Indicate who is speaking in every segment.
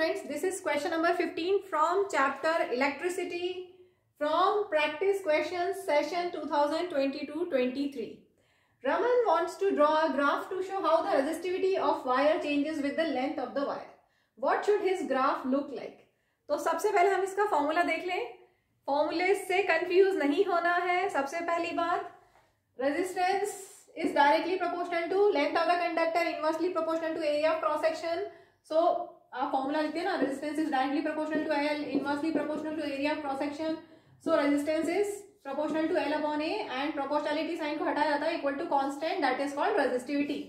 Speaker 1: students, this is question number 15 from chapter electricity from practice questions session 2022-23. Raman wants to draw a graph to show how the resistivity of wire changes with the length of the wire. What should his graph look like? तो सबसे पहले हम इसका formula देख लें. फॉर्मूले से confuse नहीं होना है. सबसे पहली बात, resistance is directly proportional to length of the conductor, inversely proportional to area of cross section. So आप फॉर्मूला लिखते हैं ना, resistance is directly proportional to L, inversely proportional to area of cross section. So resistance is proportional to L upon A and proportionality sign को हटाया जाता है, equal to constant, that is called resistivity.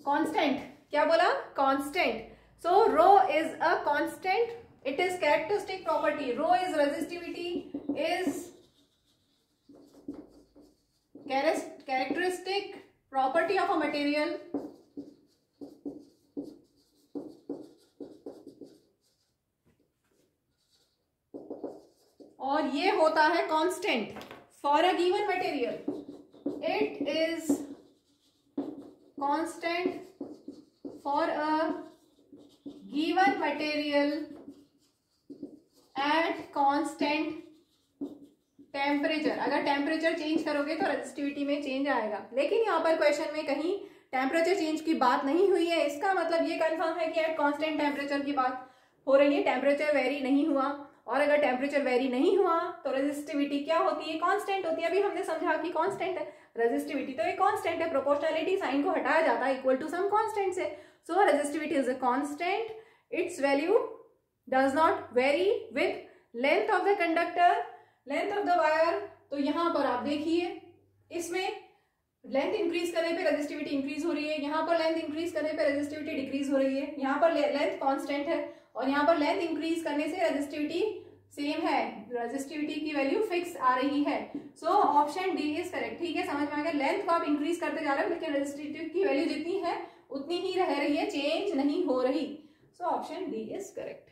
Speaker 1: Constant क्या बोला? Constant. So rho is a constant, it is characteristic property. Rho is resistivity, is characteristic property of a material. और ये होता है constant for a given material. It is constant for a given material at constant temperature. अगर temperature change करोगे तो resistivity में change आएगा. लेकिन यहाँ पर क्वेश्चन में कहीं टेम्परेचर चेंज की बात नहीं हुई है. इसका मतलब ये कंफर्म है कि एट कांस्टेंट टेम्परेचर की बात हो रही है. टेम्परेचर वेरी नहीं हुआ, और अगर टेम्परेचर वेरी नहीं हुआ तो रेजिस्टिविटी क्या होती है? कांस्टेंट होती है. अभी हमने समझा कि कांस्टेंट है रेजिस्टिविटी, तो ये कांस्टेंट है. प्रोपोर्शनलिटी साइन को हटाया जाता है, इक्वल टू सम कांस्टेंट से. So resistivity is a constant. Its value does not vary with length of the conductor, length of the wire. तो यहां पर आप देखिए, इसमें लेंथ इंक्रीज करने पे रेजिस्टिविटी इंक्रीज हो रही है, यहाँ पर लेंथ इंक्रीज करने पे रेजिस्टिविटी डिक्रीज हो रही है. यहाँ पर लेंथ कांस्टेंट है और यहाँ पर लेंथ इंक्रीज करने से रेजिस्टिविटी सेम है, रेजिस्टिविटी की वैल्यू फिक्स आ रही है. So option D is correct. ठीक है, समझ में आ गया. लेंथ को आप इंक्रीज करते जा रहे हो, लेकिन रेजिस्टिविटी की वैल्यू जितनी है उतनी ही रह रही है, चेंज नहीं हो रही. So option D is correct.